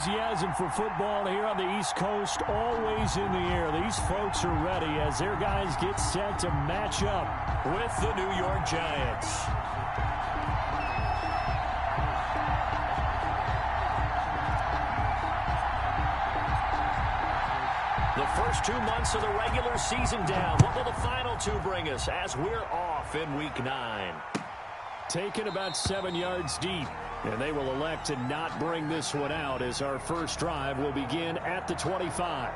Enthusiasm for football here on the East Coast, always in the air. These folks are ready as their guys get set to match up with the New York Giants. The first 2 months of the regular season down. What will the final two bring us as we're off in Week 9? Taken about 7 yards deep. And they will elect to not bring this one out as our first drive will begin at the 25.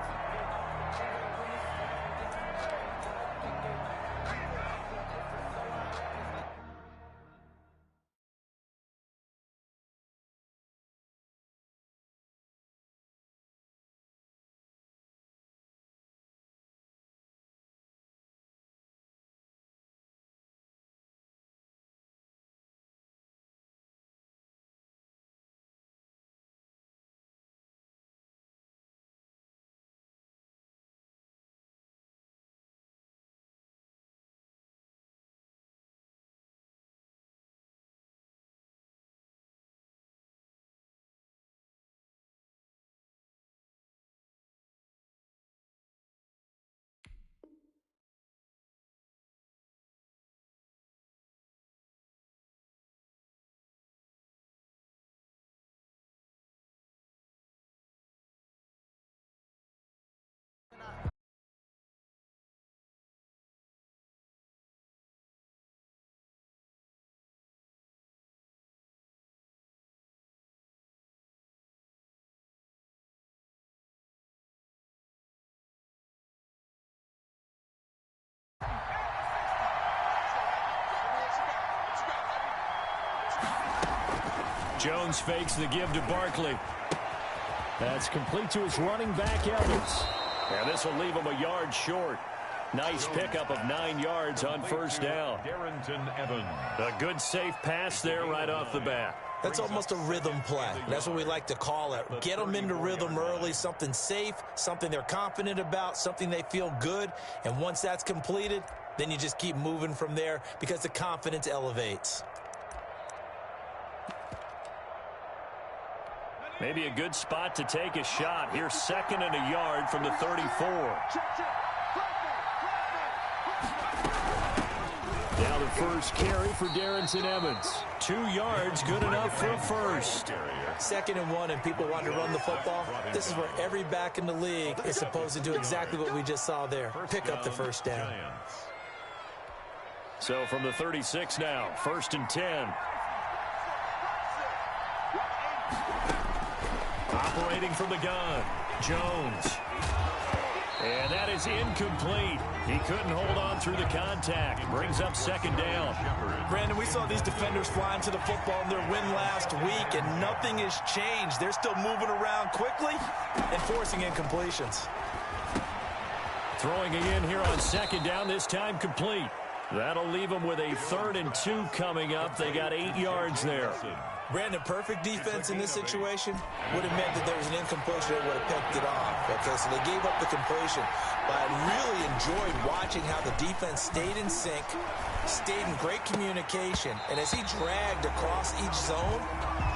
Jones fakes the give to Barkley. That's complete to his running back, Evans. And this will leave him a yard short. Nice pickup of 9 yards on first down. Darrington Evans. A good safe pass there right off the bat. That's almost a rhythm play. That's what we like to call it. Get them into rhythm early, something safe, something they're confident about, something they feel good. And once that's completed, then you just keep moving from there because the confidence elevates. Maybe a good spot to take a shot. Here's 2nd and a yard from the 34. Now the first carry for Darrington Evans. 2 yards, good enough for a first. 2nd and 1, and people want to run the football. This is where every back in the league is supposed to do exactly what we just saw there. Pick up the first down. So from the 36 now, 1st and 10. Operating from the gun, Jones. And that is incomplete. He couldn't hold on through the contact. Brings up 2nd down. Brandon, we saw these defenders flying to the football in their win last week, and nothing has changed. They're still moving around quickly and forcing incompletions. Throwing again here on 2nd down, this time complete. That'll leave them with a 3rd and 2 coming up. They got 8 yards there. Brandon, perfect defense in this situation would have meant that there was an incompletion that would have picked it off. Okay, so they gave up the completion. But I really enjoyed watching how the defense stayed in sync, stayed in great communication. And as he dragged across each zone,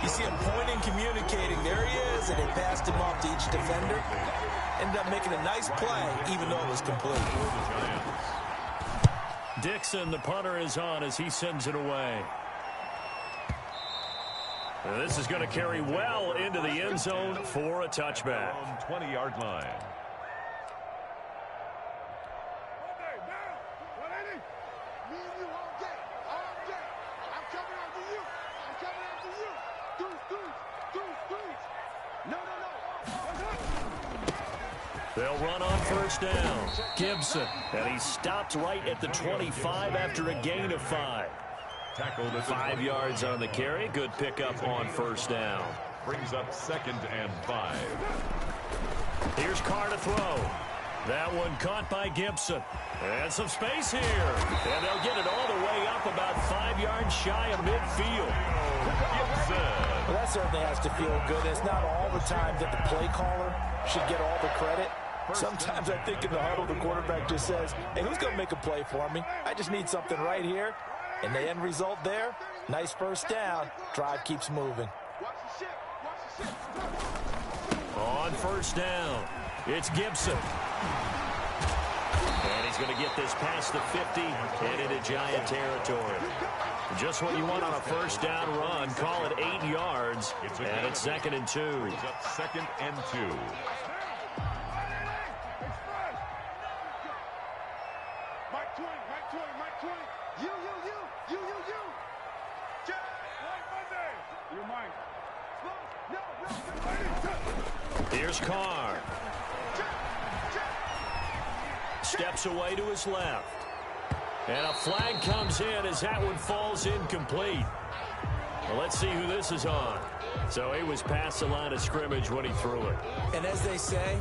you see him pointing, communicating. There he is, and they passed him off to each defender. Ended up making a nice play, even though it was complete. Dixon, the punter, is on as he sends it away. This is going to carry well into the end zone for a touchback. On 20-yard line. They'll run on first down. Gibson, and he stopped right at the 25 after a gain of 5. 5 yards on the carry. Good pickup on first down. Brings up 2nd and 5. Here's Carr to throw. That one caught by Gibson. And some space here. And they'll get it all the way up about 5 yards shy of midfield. Gibson. Well, that certainly has to feel good. It's not all the time that the play caller should get all the credit. Sometimes I think in the huddle, the quarterback just says, hey, who's going to make a play for me? I just need something right here. And the end result there, nice first down. Drive keeps moving. On first down, it's Gibson. And he's going to get this past the 50 and into Giant territory. Just what you want on a first down run. Call it 8 yards, and it's 2nd and 2. Brings up 2nd and 2. Mike 20, Mike 20, Mike 20. You. Jack, White Monday. You're mine. No. Here's Carr. Steps away to his left. And a flag comes in as that one falls incomplete. Well, let's see who this is on. So he was past the line of scrimmage when he threw it. And as they say,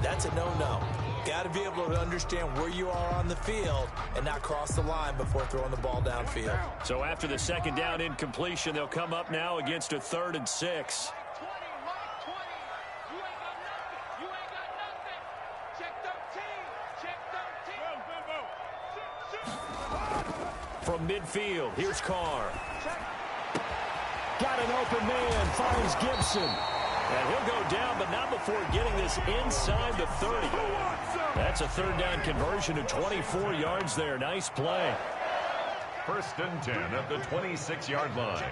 that's a no-no. Got to be able to understand where you are on the field and not cross the line before throwing the ball downfield. So after the 2nd down incompletion, they'll come up now against a 3rd and 6. From midfield, here's Carr. Got an open man, finds Gibson. And he'll go down, but not before getting this inside the 30. That's a 3rd down conversion of 24 yards there. Nice play. 1st and 10 at the 26-yard line.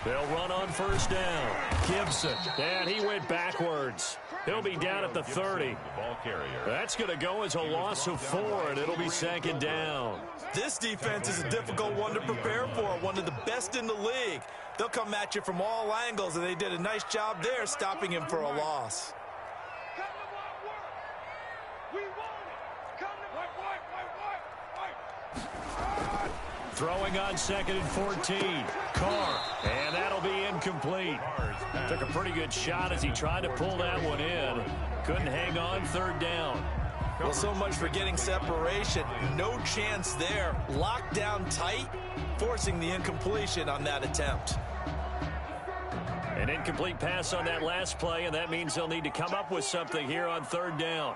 They'll run on first down. Gibson, and he went backwards. He'll be down at the 30. The ball carrier. That's going to go as a loss of 4, and it'll be 2nd down. This defense is a difficult one to prepare for, one of the best in the league. They'll come at you from all angles, and they did a nice job there stopping him for a loss. Throwing on 2nd and 14. Carr, and that'll be incomplete. Took a pretty good shot as he tried to pull that one in. Couldn't hang on 3rd down. Well, so much for getting separation. No chance there. Locked down tight, forcing the incompletion on that attempt. An incomplete pass on that last play, and that means they'll need to come up with something here on 3rd down.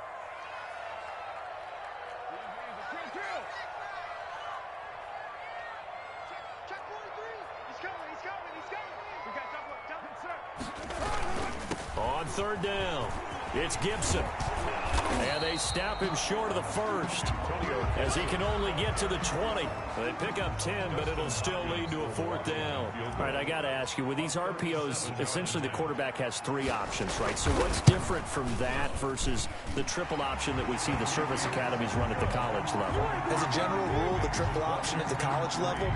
On 3rd down, it's Gibson. And they stop him short of the 1st as he can only get to the 20. They pick up 10, but it'll still lead to a 4th down. All right, I got to ask you, with these RPOs, essentially the quarterback has 3 options, right? So what's different from that versus the triple option that we see the service academies run at the college level? As a general rule, the triple option at the college level,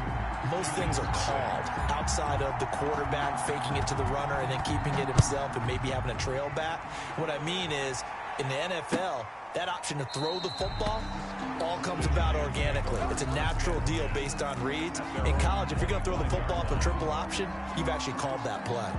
most things are called outside of the quarterback faking it to the runner and then keeping it himself and maybe having a trail back. What I mean is, in the NFL, that option to throw the football all comes about organically. It's a natural deal based on reads. In college, if you're going to throw the football up a triple option, you've actually called that play.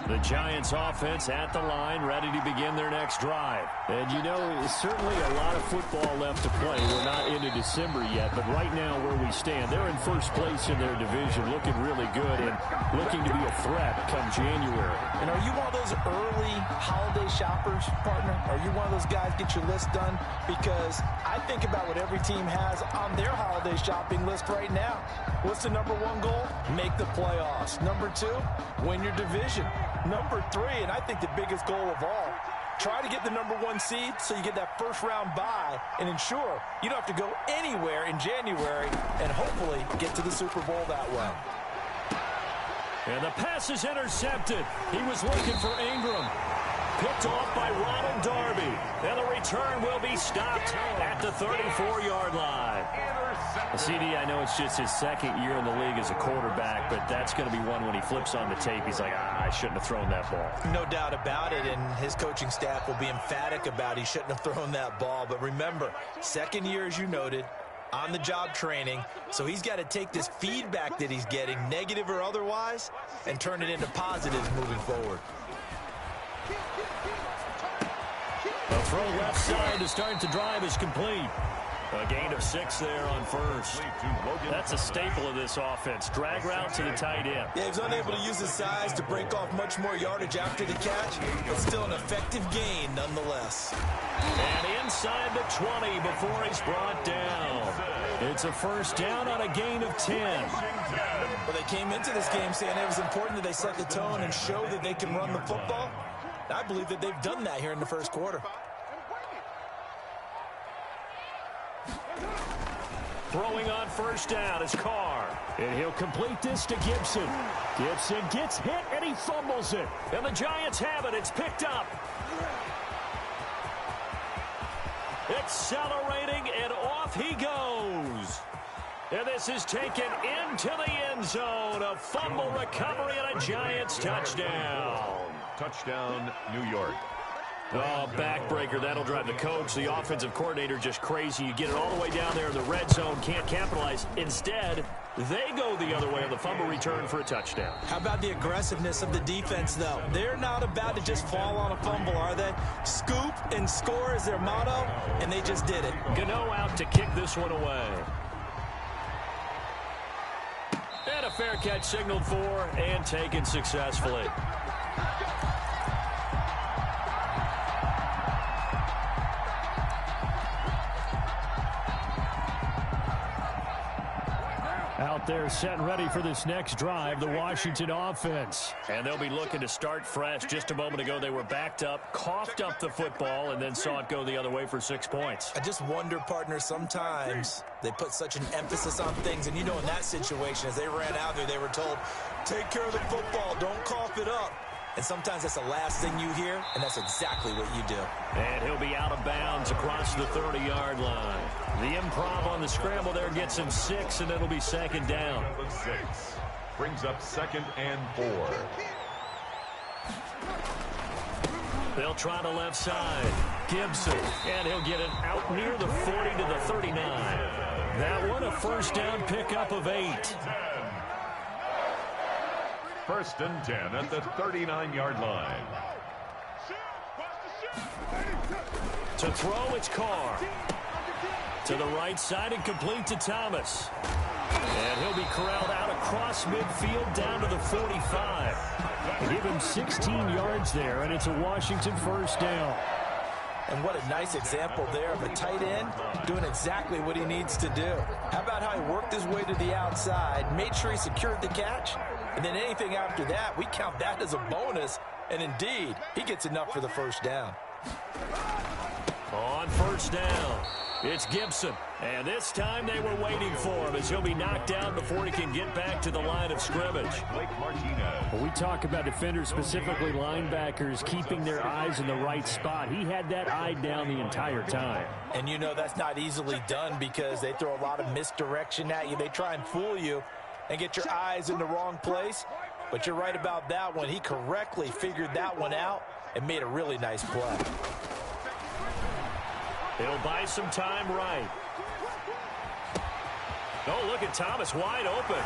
The Giants offense at the line, ready to begin their next drive. And you know, certainly a lot of football left to play. We're not into December yet, but right now where we stand, they're in first place in their division, looking really good and looking to be a threat come January. And are you one of those early holiday shoppers, partner? Are you one of those guys get your list done? Because I think about what every team has on their holiday shopping list right now. What's the number 1 goal? Make the playoffs. Number 2, win your division. Number 3, and I think the biggest goal of all, try to get the number 1 seed so you get that first round bye and ensure you don't have to go anywhere in January and hopefully get to the Super Bowl that way. And the pass is intercepted. He was looking for Ingram. Picked off by Ronald Darby. And the return will be stopped at the 34-yard line. CD, I know it's just his 2nd year in the league as a quarterback, but that's going to be one when he flips on the tape. He's like, I shouldn't have thrown that ball. No doubt about it, and his coaching staff will be emphatic about he shouldn't have thrown that ball. But remember, 2nd year, as you noted, on-the-job training, so he's got to take this feedback that he's getting, negative or otherwise, and turn it into positives moving forward. A throw left side to start the drive is complete. A gain of 6 there on first. That's a staple of this offense. Drag route to the tight end. Yeah, he was unable to use his size to break off much more yardage after the catch, but still an effective gain nonetheless. And inside the 20 before he's brought down. It's a first down on a gain of 10. Well, they came into this game saying it was important that they set the tone and show that they can run the football. I believe that they've done that here in the first quarter. Throwing on first down is Carr. And he'll complete this to Gibson. Gibson gets hit and he fumbles it. And the Giants have it. It's picked up. Accelerating and off he goes. And this is taken into the end zone. A fumble recovery and a Giants touchdown. Touchdown, New York. Oh, backbreaker. That'll drive the coach, the offensive coordinator, just crazy. You get it all the way down there in the red zone, can't capitalize. Instead, they go the other way on the fumble return for a touchdown. How about the aggressiveness of the defense, though? They're not about to just fall on a fumble, are they? Scoop and score is their motto, and they just did it. Gano out to kick this one away. And a fair catch signaled for and taken successfully. Out there set and ready for this next drive, the Washington offense. And they'll be looking to start fresh. Just a moment ago, they were backed up, coughed up the football, and then saw it go the other way for 6 points. I just wonder, partner, sometimes they put such an emphasis on things. And, you know, in that situation, as they ran out there, they were told, take care of the football, don't cough it up. And sometimes that's the last thing you hear, and that's exactly what you do. And he'll be out of bounds across the 30-yard line. The improv on the scramble there gets him 6, and it'll be second down. 6 brings up 2nd and 4. They'll try the left side. Gibson, and he'll get it out near the 40 to the 39. That one a first down pickup of 8. 1st and 10 at the 39-yard line. To throw, it's Carr. To the right side and complete to Thomas. And he'll be corralled out across midfield down to the 45. Give him 16 yards there, and it's a Washington first down. And what a nice example there of a tight end doing exactly what he needs to do. How about how he worked his way to the outside, made sure he secured the catch, and then anything after that, we count that as a bonus. And indeed, he gets enough for the first down. On first down, it's Gibson. And this time they were waiting for him as he'll be knocked down before he can get back to the line of scrimmage. Blake Martinez. When we talk about defenders, specifically linebackers, keeping their eyes in the right spot, he had that eye down the entire time. And you know that's not easily done because they throw a lot of misdirection at you. They try and fool you and get your eyes in the wrong place. But you're right about that one. He correctly figured that one out and made a really nice play. He'll buy some time right. Oh, look at Thomas wide open.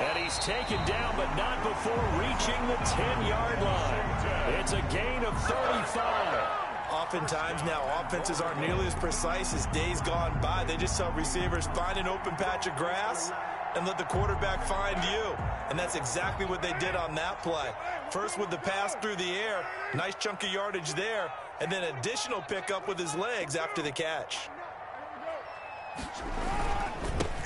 And he's taken down, but not before reaching the 10-yard line. It's a gain of 35. Oftentimes now, offenses aren't nearly as precise as days gone by. They just tell receivers, find an open patch of grass and let the quarterback find you. And that's exactly what they did on that play. First with the pass through the air, nice chunk of yardage there, and then additional pickup with his legs after the catch.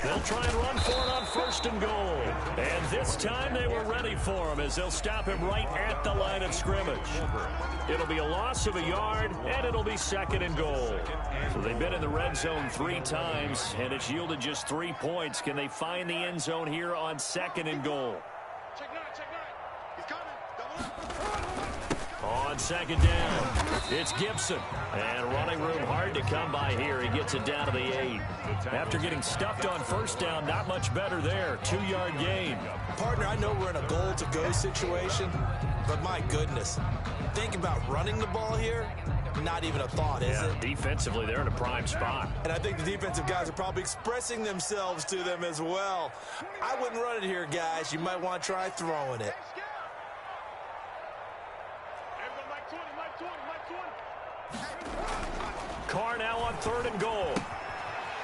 They'll try and run for it on 1st and goal. And this time they were ready for him as they'll stop him right at the line of scrimmage. It'll be a loss of a yard, and it'll be 2nd and goal. So they've been in the red zone 3 times, and it's yielded just 3 points. Can they find the end zone here on 2nd and goal? Check 9. He's coming. Double up. On 2nd down, it's Gibson. And running room hard to come by here. He gets it down to the 8. After getting stuffed on 1st down, not much better there. 2-yard gain. Partner, I know we're in a goal-to-go situation, but my goodness, think about running the ball here. Not even a thought, is it? Defensively, they're in a prime spot. And I think the defensive guys are probably expressing themselves to them as well. I wouldn't run it here, guys. You might want to try throwing it. Carr now on 3rd and goal.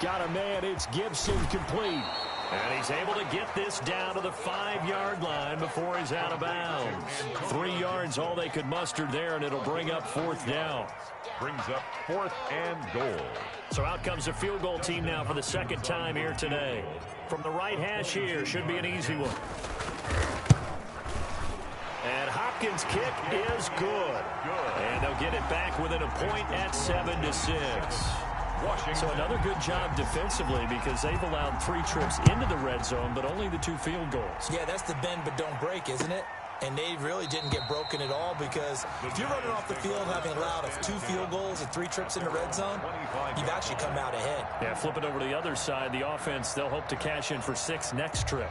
Got a man, it's Gibson, complete. And he's able to get this down to the 5-yard line before he's out of bounds. 3 yards, all they could muster there, and it'll bring up 4th down. Brings up 4th and goal. So out comes the field goal team now for the 2nd time here today. From the right hash here, should be an easy one. And Hopkins' kick is good. And they'll get it back within a point at 7-6. So another good job defensively because they've allowed 3 trips into the red zone, but only the 2 field goals. Yeah, that's the bend but don't break, isn't it? And they really didn't get broken at all because if you're running off the field having allowed 2 field goals and 3 trips in the red zone, you've actually come out ahead. Yeah, flip it over to the other side. The offense, they'll hope to cash in for 6 next trip.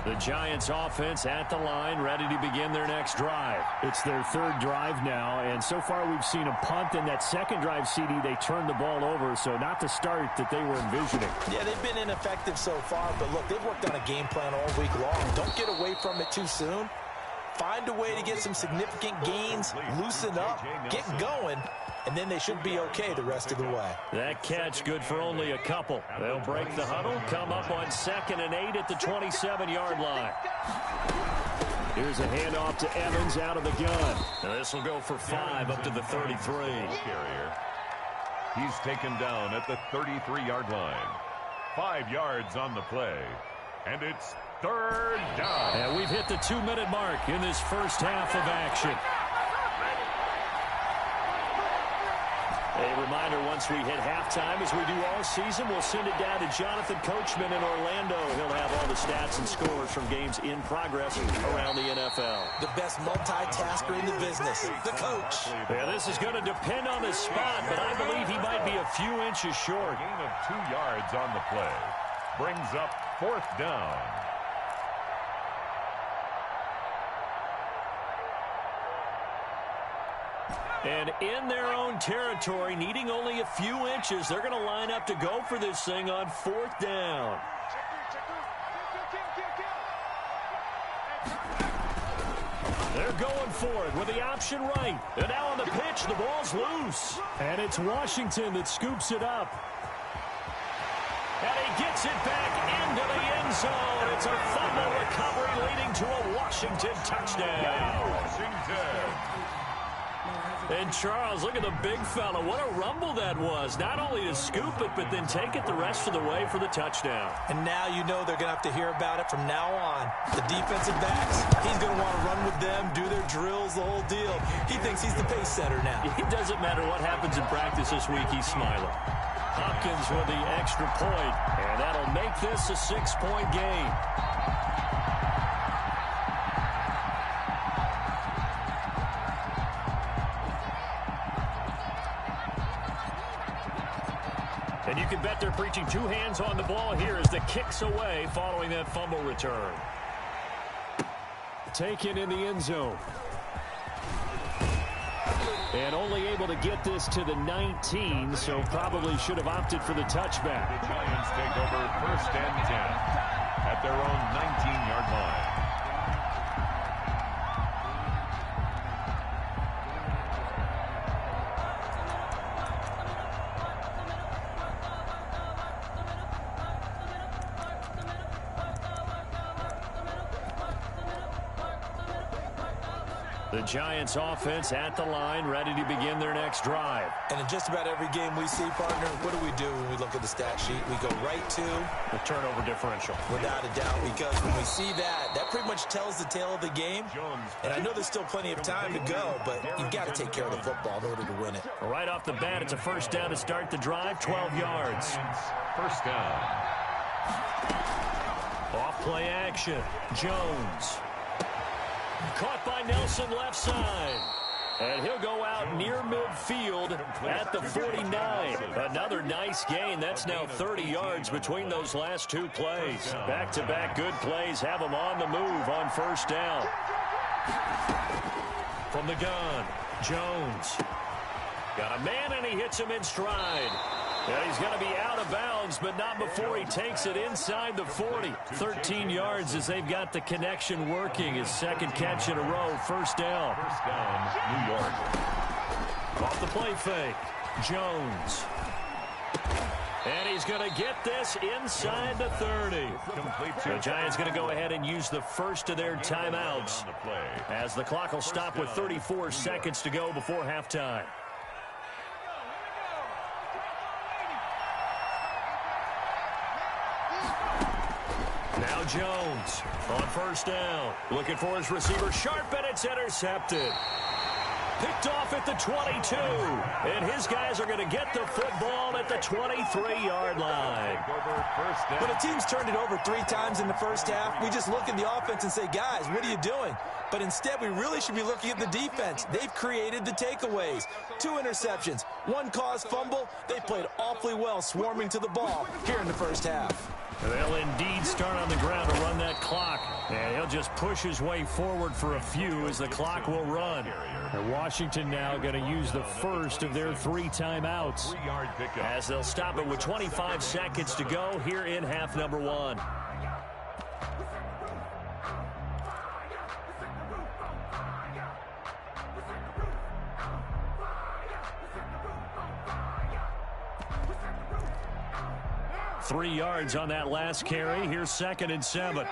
The Giants offense at the line, ready to begin their next drive. It's their 3rd drive now, and so far we've seen a punt, and that 2nd drive, CD, they turned the ball over, so not the start that they were envisioning. Yeah, they've been ineffective so far, but look, they've worked on a game plan all week long. Don't get away from it too soon. Find a way to get some significant gains, loosen up, get going, and then they should be okay the rest of the way. That catch good for only a couple. They'll break the huddle, come up on 2nd and 8 at the 27-yard line. Here's a handoff to Evans out of the gun. This will go for 5 up to the 33. Carrier. He's taken down at the 33-yard line. 5 yards on the play. And it's 3rd down. And we've hit the 2-minute mark in this first half of action. A reminder, once we hit halftime, as we do all season, we'll send it down to Jonathan Coachman in Orlando. He'll have all the stats and scores from games in progress around the NFL. The best multitasker in the business, the coach. Yeah, this is going to depend on the spot, but I believe he might be a few inches short. Gain of 2 yards on the play. Brings up 4th down. And in their own territory, needing only a few inches, they're going to line up to go for this thing on 4th down. They're going for it with the option right. And now on the pitch, the ball's loose. And it's Washington that scoops it up. And he gets it back into the end zone. It's a fumble recovery leading to a Washington touchdown. Washington. And Charles, look at the big fella. What a rumble that was. Not only to scoop it, but then take it the rest of the way for the touchdown. And now you know they're going to have to hear about it from now on. The defensive backs, he's going to want to run with them, do their drills, the whole deal. He thinks he's the pace setter now. It doesn't matter what happens in practice this week, he's smiling. Hopkins with the extra point, and that'll make this a 6-point game. And you can bet they're preaching 2 hands on the ball here as the kick's away following that fumble return. Taken in the end zone. And only able to get this to the 19, so probably should have opted for the touchback. The Giants take over 1st and 10 at their own 19-yard line. The Giants offense at the line, ready to begin their next drive. And in just about every game we see, partner, what do we do when we look at the stat sheet? We go right to the turnover differential. Without a doubt, because when we see that, that pretty much tells the tale of the game. And I know there's still plenty of time to go, but you've got to take care of the football in order to win it. Right off the bat, it's a 1st down to start the drive, 12 yards. 1st down. Off play action. Jones. Caught by Nelson left side. And he'll go out near midfield at the 49. Another nice gain. That's now 30 yards between those last 2 plays. Back-to-back good plays have them on the move on 1st down. From the gun, Jones. Got a man, and he hits him in stride. And he's going to be out of bounds, but not before he takes it inside the 40. 13 yards as they've got the connection working. His second catch in a row, first down. First down, New York. Off the play fake, Jones. And he's going to get this inside the 30. The Giants going to go ahead and use the first of their timeouts as the clock will stop with 34 seconds to go before halftime. Now Jones on first down. Looking for his receiver, Sharp, and it's intercepted. Picked off at the 22. And his guys are going to get the football at the 23-yard line. When a team's turned it over 3 times in the first half, we just look at the offense and say, guys, what are you doing? But instead, we really should be looking at the defense. They've created the takeaways. 2 interceptions, 1 caused fumble. They played awfully well swarming to the ball here in the first half. They'll indeed start on the ground to run that clock. And he'll just push his way forward for a few as the clock will run. And Washington now going to use the first of their 3 timeouts as they'll stop it with 25 seconds to go here in half number 1. Three yards on that last carry. Here's 2nd and 7.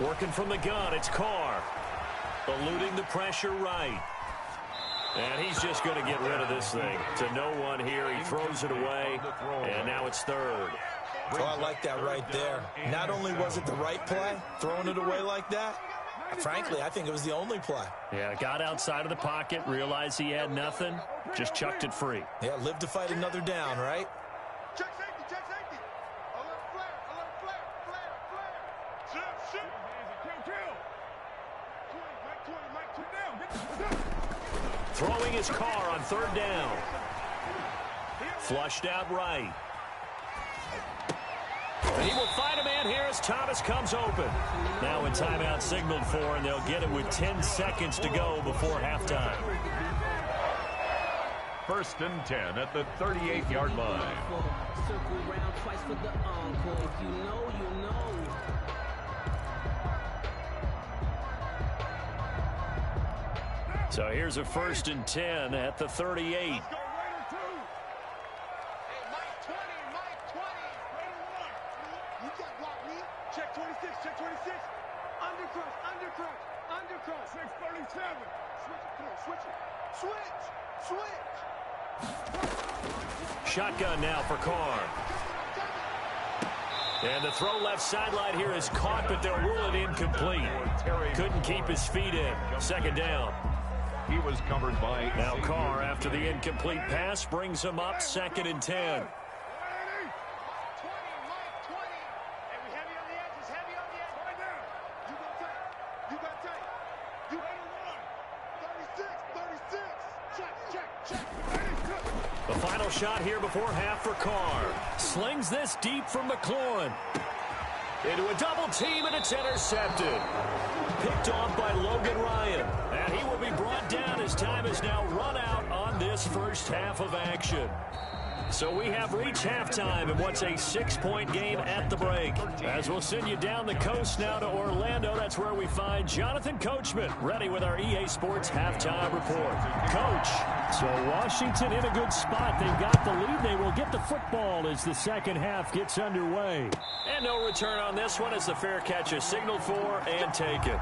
Working from the gun, it's Carr. Eluding the pressure right. And he's just going to get rid of this thing. To no one here. He throws it away, and now it's 3rd. Oh, I like that right there. Not only was it the right play, throwing it away like that, frankly, I think it was the only play. Yeah, got outside of the pocket, realized he had nothing, just chucked it free. Yeah, live to fight another down, right? Check safety, check safety. Alert flare, alert flare, flare, flare. Shoot, shoot. Kill. 20, Mike 20, down. Throwing his Carr on 3rd down. Flushed out right. And he will find a man here as Thomas comes open. Now a timeout signaled for, and they'll get it with 10 seconds to go before halftime. 1st and 10 at the 38-yard line. Circle round twice for the encore. If you know, you know. So here's a 1st and 10 at the 38. Let's go, Raider 2. Hey, Mike 20, Mike 20. Raider 1. You got block me. Check 26, check 26. Undercrush, undercrush, undercrush. 637. Switch it, come on, switch it. Switch. Shotgun now for Carr. And the throw left sideline here is caught, but they'll rule it incomplete. Couldn't keep his feet in. 2nd down. He was covered by... Now Carr, after the incomplete pass, brings him up 2nd and 10. The final shot here before half for Carr. Slings this deep from McLaurin. Into a double team, and it's intercepted. Picked off by Logan Ryan. And he will be brought down as time is now run out on this first half of action. So we have reached halftime in what's a 6-point game at the break. As we'll send you down the coast now to Orlando, that's where we find Jonathan Coachman ready with our EA Sports halftime report. Coach, so Washington in a good spot. They've got the lead. They will get the football as the second half gets underway. And no return on this one as the fair catch is signaled for and taken.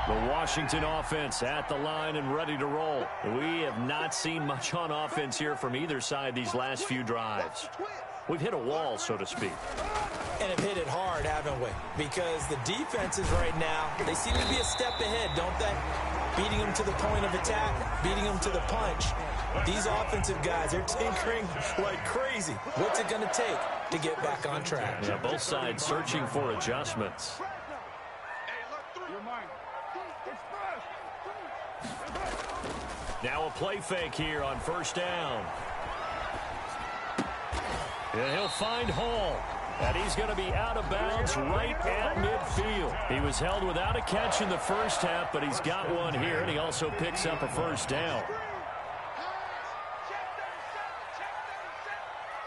The Washington offense at the line and ready to roll. We have not seen much on offense here from either side these last few drives. We've hit a wall, so to speak. And have hit it hard, haven't we? Because the defenses right now, they seem to be a step ahead, don't they? Beating them to the point of attack, beating them to the punch. These offensive guys, they're tinkering like crazy. What's it going to take to get back on track? Yeah, both sides searching for adjustments. Now a play fake here on first down. And he'll find Hall. And he's going to be out of bounds right at midfield. He was held without a catch in the first half, but he's got one here, and he also picks up a first down.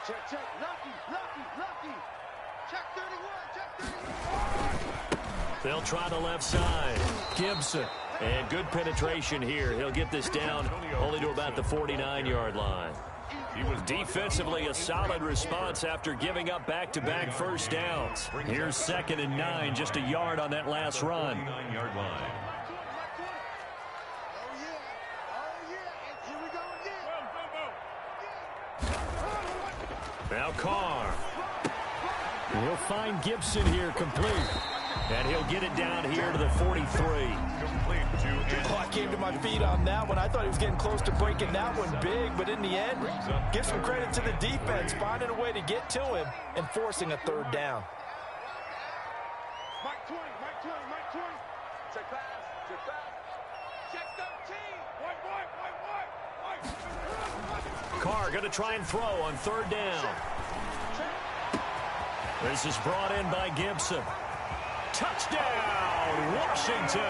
Check. Lucky. Check 31. They'll try the left side. Gibson. And good penetration here. He'll get this down only to about the 49-yard line. He was defensively a solid response after giving up back-to-back first downs. Here's 2nd and 9, just a yard on that last run. 9-yard line. Here we go again. Now Carr. He'll find Gibson here complete. And he'll get it down here to the 43. Complete to I came to my feet on that one. I thought he was getting close to breaking that one big, but in the end, give some credit to the defense, finding a way to get to him and forcing a third down. Mike 20. Check pass. Check 13. Carr going to try and throw on third down. This is brought in by Gibson. Touchdown, Washington.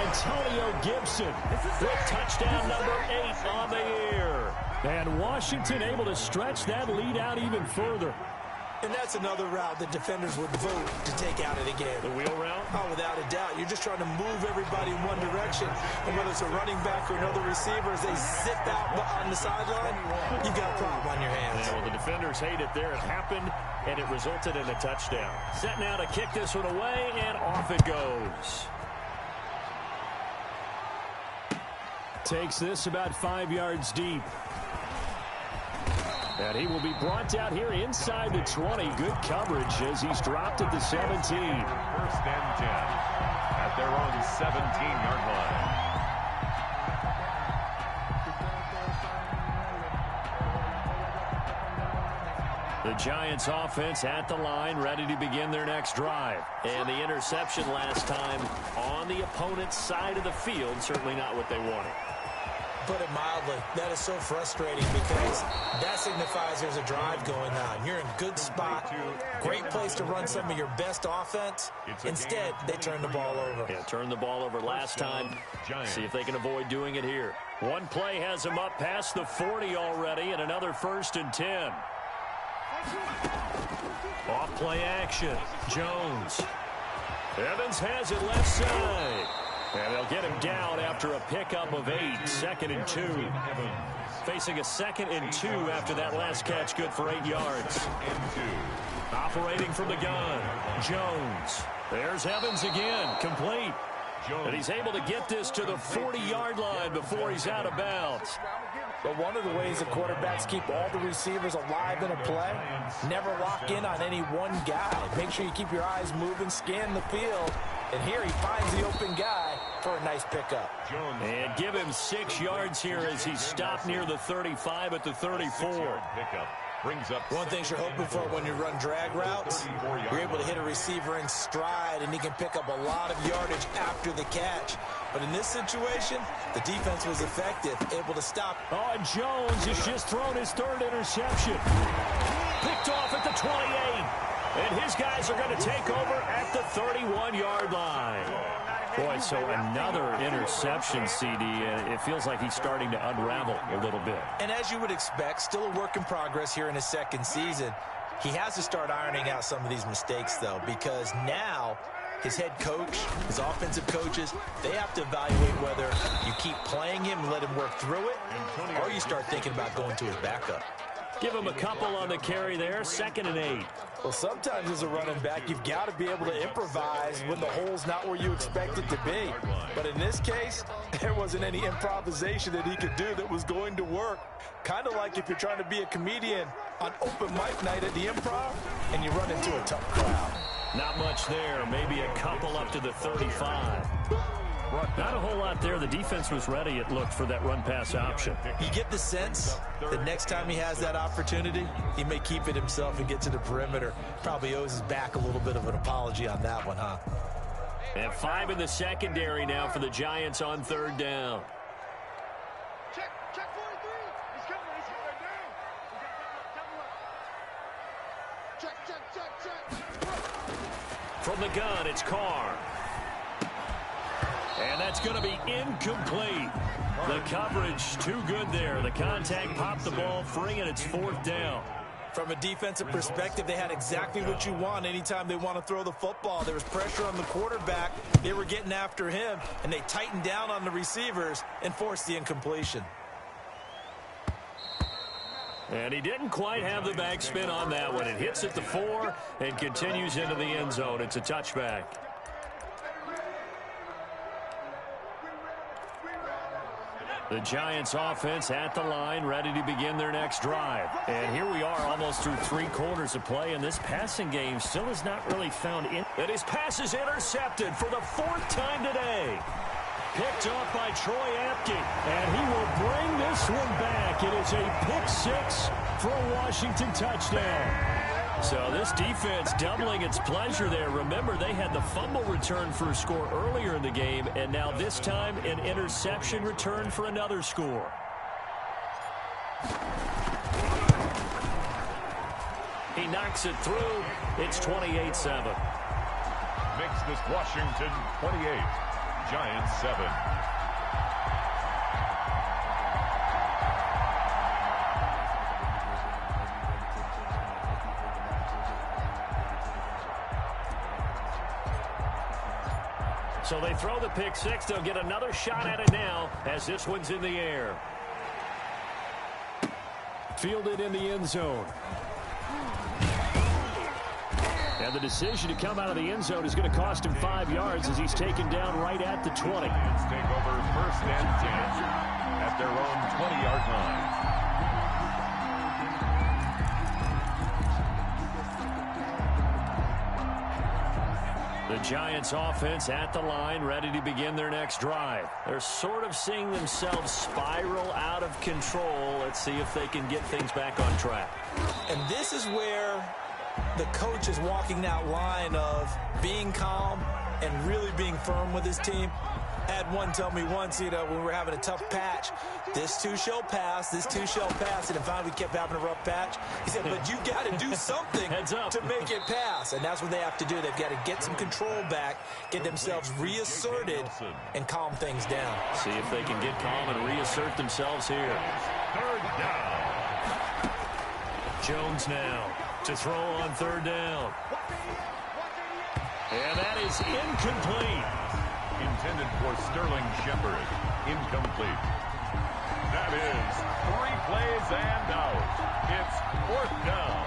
Antonio Gibson with touchdown number 8 on the year. And Washington able to stretch that lead out even further. And that's another route that defenders would vote to take out of the game. The wheel route? Oh, without a doubt. You're just trying to move everybody in one direction. And whether it's a running back or another receiver, as they zip out on the sideline, you've got a problem on your hands. Yeah, well, the defenders hate it there. It happened, and it resulted in a touchdown. Set now to kick this one away, and off it goes. Takes this about 5 yards deep. And he will be brought down here inside the 20. Good coverage as he's dropped at the 17. 1st and 10 at their own 17-yard line. The Giants offense at the line, ready to begin their next drive. And the interception last time on the opponent's side of the field, certainly not what they wanted. Put it mildly, that is so frustrating because that signifies there's a drive going on. You're in a good spot, great place to run some of your best offense. Instead, they turn the ball over. Yeah, turned the ball over last time. See if they can avoid doing it here. One play has them up past the 40 already, and another 1st and 10. Off play action. Jones. Evans has it left side. And they'll get him down after a pickup of 8. 2nd and 2. Facing a 2nd and 2 after that last catch, good for 8 yards. Operating from the gun, Jones. There's Evans again, complete. And he's able to get this to the 40-yard line before he's out of bounds. But one of the ways that quarterbacks keep all the receivers alive in a play, never lock in on any one guy. Make sure you keep your eyes moving, scan the field. And here he finds the open guy for a nice pickup. And give him 6 yards here as he's stopped near the 35 at the 34. Brings up one thing you're hoping for when you run drag routes, you're able to hit a receiver in stride, and he can pick up a lot of yardage after the catch. But in this situation, the defense was effective, able to stop. Oh, and Jones has just thrown his 3rd interception. Picked off at the 28. And his guys are going to take over at the 31-yard line. Boy, so another interception, CD. It feels like he's starting to unravel a little bit. And as you would expect, still a work in progress here in his 2nd season. He has to start ironing out some of these mistakes, though, because now his head coach, his offensive coaches, they have to evaluate whether you keep playing him and let him work through it, or you start thinking about going to his backup. Give him a couple on the carry there, 2nd and 8. Well, sometimes as a running back, you've got to be able to improvise when the hole's not where you expect it to be. But in this case, there wasn't any improvisation that he could do that was going to work. Kind of like if you're trying to be a comedian on open mic night at the Improv and you run into a tough crowd. Not much there, maybe a couple up to the 35. Not a whole lot there. The defense was ready, it looked, for that run-pass option. You get the sense that next time he has that opportunity, he may keep it himself and get to the perimeter. Probably owes his back a little bit of an apology on that one, huh? And 5 in the secondary now for the Giants on 3rd down. From the gun, it's Carr. And that's going to be incomplete. The coverage too good there. The contact popped the ball free, and it's 4th down. From a defensive perspective, they had exactly what you want anytime they want to throw the football. There was pressure on the quarterback. They were getting after him, and they tightened down on the receivers and forced the incompletion. And he didn't quite have the backspin on that one. It hits at the 4 and continues into the end zone. It's a touchback. The Giants offense at the line, ready to begin their next drive. And here we are almost through 3 quarters of play, and this passing game still has not really found in. And his pass is intercepted for the 4th time today. Picked off by Troy Apke, and he will bring this one back. It is a pick 6 for a Washington touchdown. So this defense doubling its pleasure there. Remember, they had the fumble return for a score earlier in the game, and now this time an interception return for another score. He knocks it through. It's 28-7. Makes this Washington 28, Giants 7. So they throw the pick 6. They'll get another shot at it now as this one's in the air. Fielded in the end zone. And the decision to come out of the end zone is going to cost him 5 yards as he's taken down right at the 20. Giants take over 1st and 10 at their own 20-yard line. The Giants offense at the line, ready to begin their next drive. They're sort of seeing themselves spiral out of control. Let's see if they can get things back on track. And this is where the coach is walking that line of being calm and really being firm with his team. I had one tell me once, when we were having a tough patch, this too shall pass, this too shall pass, and finally we kept having a rough patch. He said, but you got to do something to make it pass, and that's what they have to do. They've got to get some control back, get themselves reasserted, and calm things down. See if they can get calm and reassert themselves here. 3rd down. Jones now to throw on 3rd down. And that is incomplete. Intended for Sterling Shepard. Incomplete. That is 3 plays and out. It's 4th down.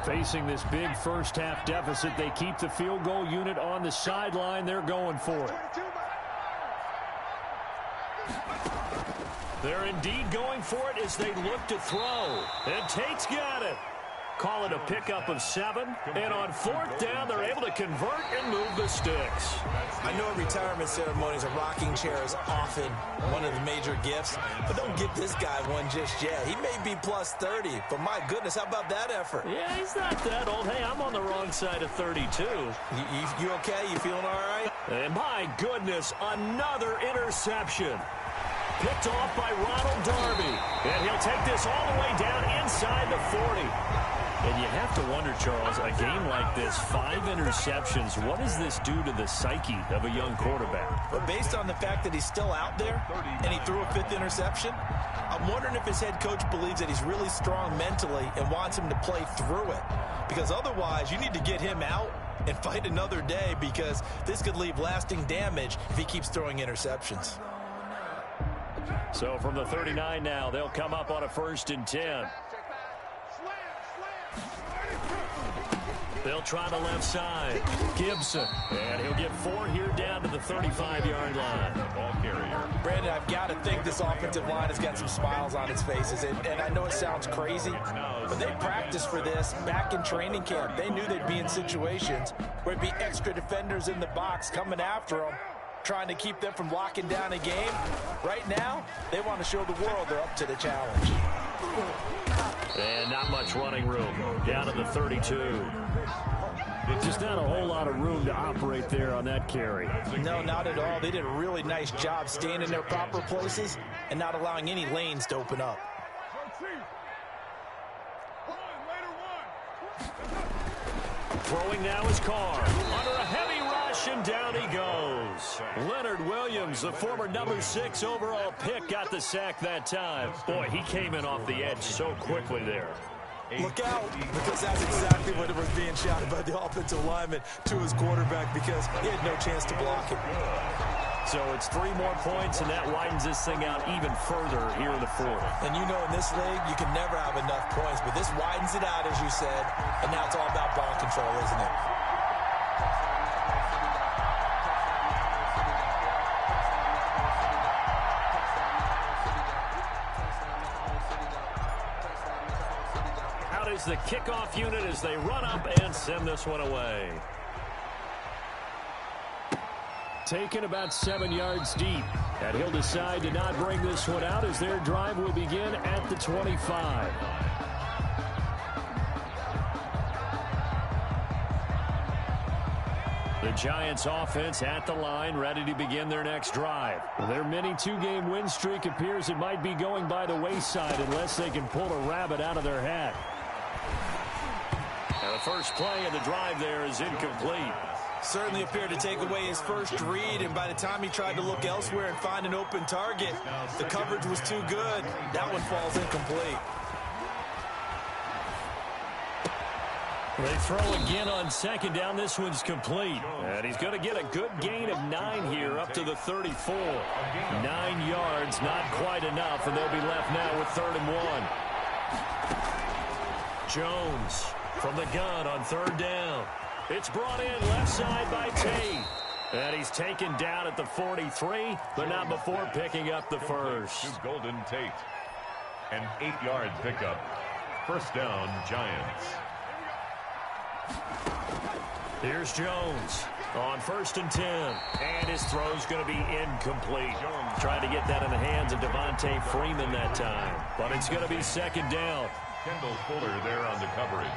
Facing this big first-half deficit, they keep the field goal unit on the sideline. They're going for it. They're indeed going for it as they look to throw. And Tate's got it. Call it a pickup of 7. And on 4th down, they're able to convert and move the sticks. I know at retirement ceremonies, a rocking chair is often one of the major gifts. But don't give this guy one just yet. He may be plus 30, but my goodness, how about that effort? Yeah, he's not that old. Hey, I'm on the wrong side of 32. You okay? You feeling all right? And my goodness, another interception. Picked off by Ronald Darby. And he'll take this all the way down inside the 40. And you have to wonder, Charles, a game like this, 5 interceptions, what does this do to the psyche of a young quarterback? But based on the fact that he's still out there and he threw a 5th interception, I'm wondering if his head coach believes that he's really strong mentally and wants him to play through it. Because otherwise, you need to get him out and fight another day, because this could leave lasting damage if he keeps throwing interceptions. So from the 39 now, they'll come up on a 1st and 10. They'll try the left side. Gibson. And he'll get 4 here down to the 35-yard line. Ball carrier. Brandon, I've got to think this offensive line has got some smiles on its faces. And I know it sounds crazy, but they practiced for this back in training camp. They knew they'd be in situations where it'd be extra defenders in the box coming after them, trying to keep them from locking down a game. Right now, they want to show the world they're up to the challenge. And not much running room. Down to the 32. Just not a whole lot of room to operate there on that carry. No, not at all. They did a really nice job staying in their proper places and not allowing any lanes to open up. Throwing now is Carr. Under a heavy rush, and down he goes. Leonard Williams, the former number 6 overall pick, got the sack that time. Boy, he came in off the edge so quickly there. Look out, because that's exactly what was being shouted by the offensive lineman to his quarterback, because he had no chance to block him. So it's 3 more points, and that widens this thing out even further here in the 4th. And you know, in this league, you can never have enough points, but this widens it out, as you said, and now it's all about ball control, isn't it? Out is the kickoff unit as they run up and send this one away. Taken about 7 yards deep. And he'll decide to not bring this one out as their drive will begin at the 25. The Giants offense at the line, ready to begin their next drive. Their mini 2-game win streak appears it might be going by the wayside unless they can pull a rabbit out of their hat. And the first play of the drive there is incomplete. Certainly appeared to take away his first read, and by the time he tried to look elsewhere and find an open target, the coverage was too good. That one falls incomplete. They throw again on second down. This one's complete. And he's going to get a good gain of 9 here up to the 34. 9 yards, not quite enough, and they'll be left now with 3rd and 1. Jones from the gun on 3rd down. It's brought in left side by Tate. And he's taken down at the 43, but not before picking up the first. To Golden Tate. An 8-yard pickup. First down, Giants. Here's Jones on 1st and 10. And his throw's going to be incomplete. Trying to get that in the hands of Devontae Freeman that time. But it's going to be 2nd down. Kendall Fuller there on the coverage.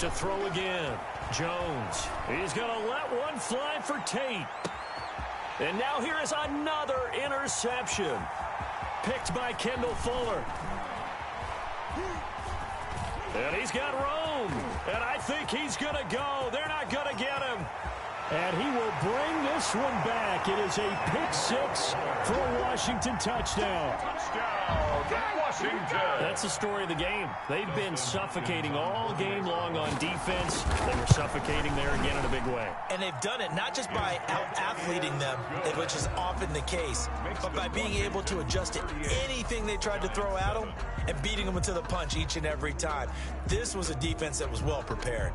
To throw again. Jones. He's going to let one fly for Tate. And now here is another interception. Picked by Kendall Fuller. And he's got room. And I think he's going to go. They're not going to get him. And he will bring this one back. It is a pick 6 for a Washington touchdown. Touchdown, Washington. That's the story of the game. They've been suffocating all game long on defense. They were suffocating there again in a big way. And they've done it not just by out-athleting them, which is often the case, but by being able to adjust to anything they tried to throw at them and beating them into the punch each and every time. This was a defense that was well prepared.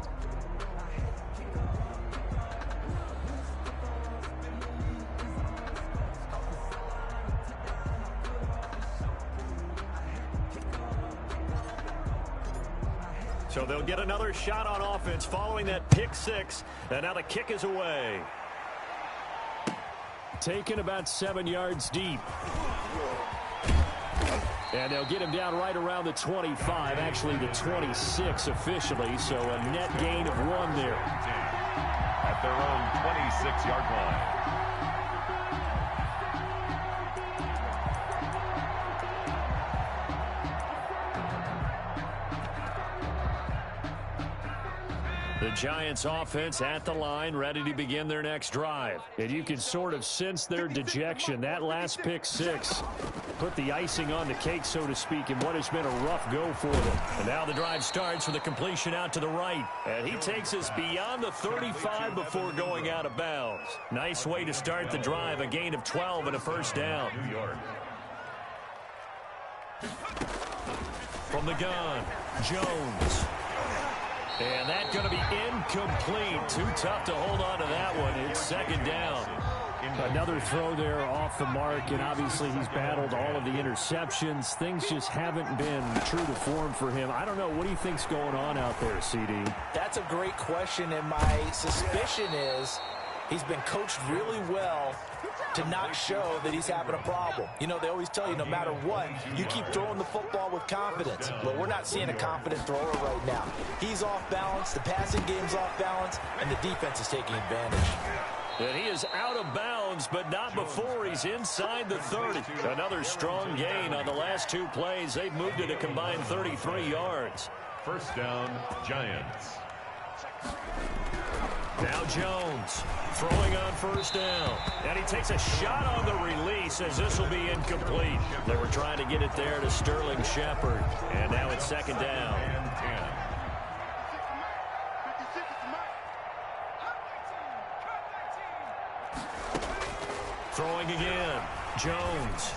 So they'll get another shot on offense following that pick 6. And now the kick is away. Taken about 7 yards deep. And they'll get him down right around the 25, actually the 26 officially. So a net gain of 1 there. At their own 26-yard line. The Giants offense at the line, ready to begin their next drive. And you can sort of sense their dejection. That last pick 6 put the icing on the cake, so to speak, in what has been a rough go for them. And now the drive starts with a completion out to the right. And he takes us beyond the 35 before going out of bounds. Nice way to start the drive, a gain of 12 and a first down. New York. From the gun, Jones. And that's going to be incomplete. Too tough to hold on to that one. It's 2nd down. Another throw there off the mark, and obviously he's battled all of the interceptions. Things just haven't been true to form for him. I don't know. What do you think's going on out there, CD? That's a great question, and my suspicion is He's been coached really well to not show that he's having a problem. You know, they always tell you no matter what, you keep throwing the football with confidence. Well, we're not seeing a confident thrower right now. He's off balance, the passing game's off balance, and the defense is taking advantage. And he is out of bounds, but not before he's inside the 30. Another strong gain on the last two plays. They've moved it a combined 33 yards. First down, Giants. Now Jones throwing on first down. And he takes a shot on the release as this will be incomplete. They were trying to get it there to Sterling Shepard. And now it's second down. And 10. Throwing again. Jones.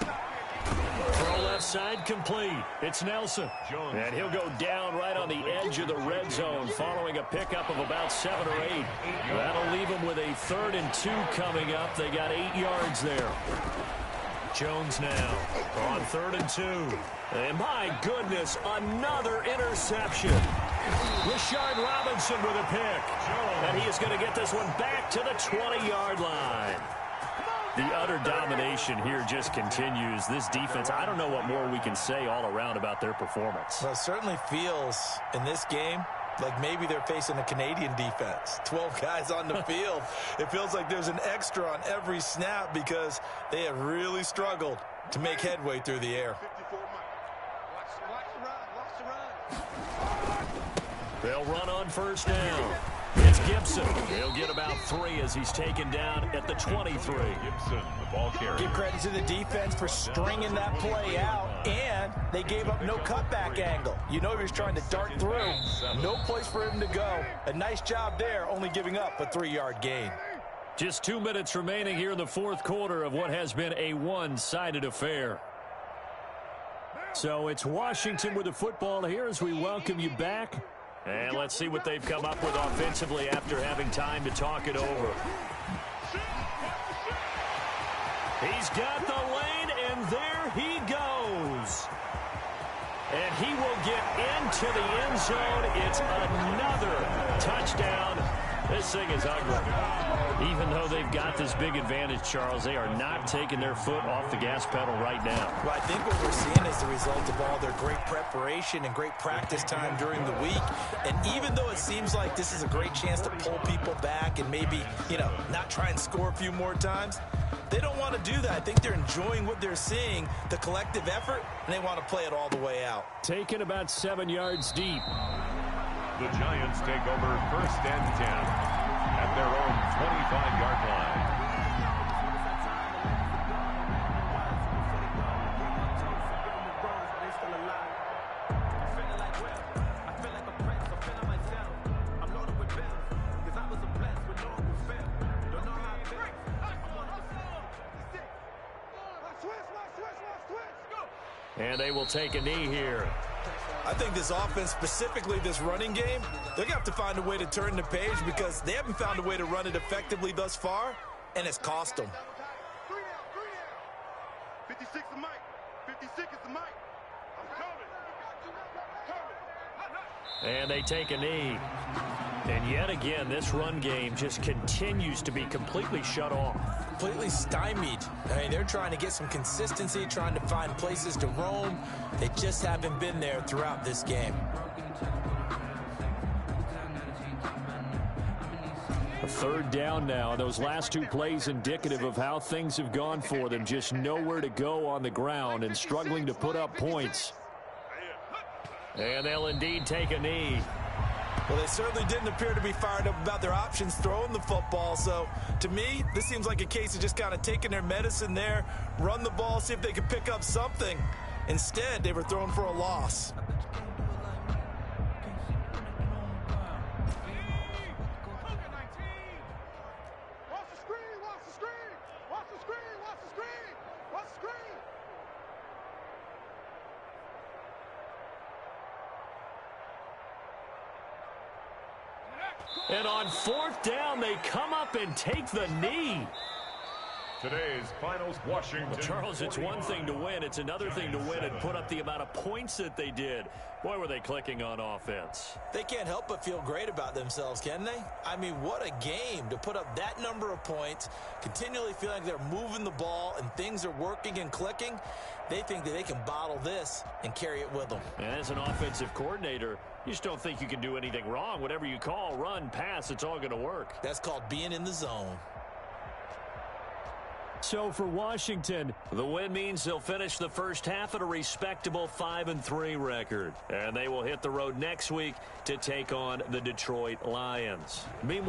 Throw left side complete. It's Nelson. And he'll go down right on the edge of the red zone following a pickup of about 7 or 8. That'll leave them with a 3rd and 2 coming up. They got 8 yards there. Jones now on 3rd and 2. And my goodness, another interception. Rashard Robinson with a pick. And he is going to get this one back to the 20-yard line. The utter domination here just continues. This defense, I don't know what more we can say all around about their performance. Well, it certainly feels in this game like maybe they're facing a Canadian defense. 12 guys on the field. It feels like there's an extra on every snap because they have really struggled to make headway through the air. They'll run on first down. It's Gibson. He'll get about 3 as he's taken down at the 23. Gibson, the ball carrier. Give credit to the defense for stringing that play out, and they gave up no cutback angle. You know he was trying to dart through. No place for him to go. A nice job there, only giving up a 3-yard gain. Just 2 minutes remaining here in the fourth quarter of what has been a one-sided affair. So it's Washington with the football here as we welcome you back. And let's see what they've come up with offensively after having time to talk it over. He's got the lane, and there he goes. And he will get into the end zone. It's another touchdown. This thing is ugly. Even though they've got this big advantage, Charles, they are not taking their foot off the gas pedal right now. Well, I think what we're seeing is the result of all their great preparation and great practice time during the week. And even though it seems like this is a great chance to pull people back and maybe, not try and score a few more times, they don't want to do that. I think they're enjoying what they're seeing, the collective effort, and they want to play it all the way out. Taken about 7 yards deep. The Giants take over first and 10 at their own 25-yard line. And they will take a knee here. I think this offense, specifically this running game, they're going to have to find a way to turn the page because they haven't found a way to run it effectively thus far, and it's cost them. 56 is Mike. 56 is the Mike. I'm coming. And they take a knee. And yet again, this run game just continues to be completely shut off. Completely stymied. I mean, they're trying to get some consistency, trying to find places to roam. They just haven't been there throughout this game. Third down now. Those last 2 plays indicative of how things have gone for them. Just nowhere to go on the ground and struggling to put up points. And they'll indeed take a knee. Well, they certainly didn't appear to be fired up about their options throwing the football. So, to me, this seems like a case of just kind of taking their medicine there, run the ball, see if they can pick up something. Instead, they were thrown for a loss. And on fourth down, they come up and take the knee. Today's finals, Washington. Well, Charles, it's one thing to win. It's another thing to win and put up the amount of points that they did. Boy, were they clicking on offense. They can't help but feel great about themselves, can they? I mean, what a game to put up that number of points, continually feel like they're moving the ball and things are working and clicking. They think that they can bottle this and carry it with them. And as an offensive coordinator, you just don't think you can do anything wrong. Whatever you call, run, pass, it's all going to work. That's called being in the zone. So for Washington, the win means they'll finish the first half at a respectable 5-3 record. And they will hit the road next week to take on the Detroit Lions. Meanwhile,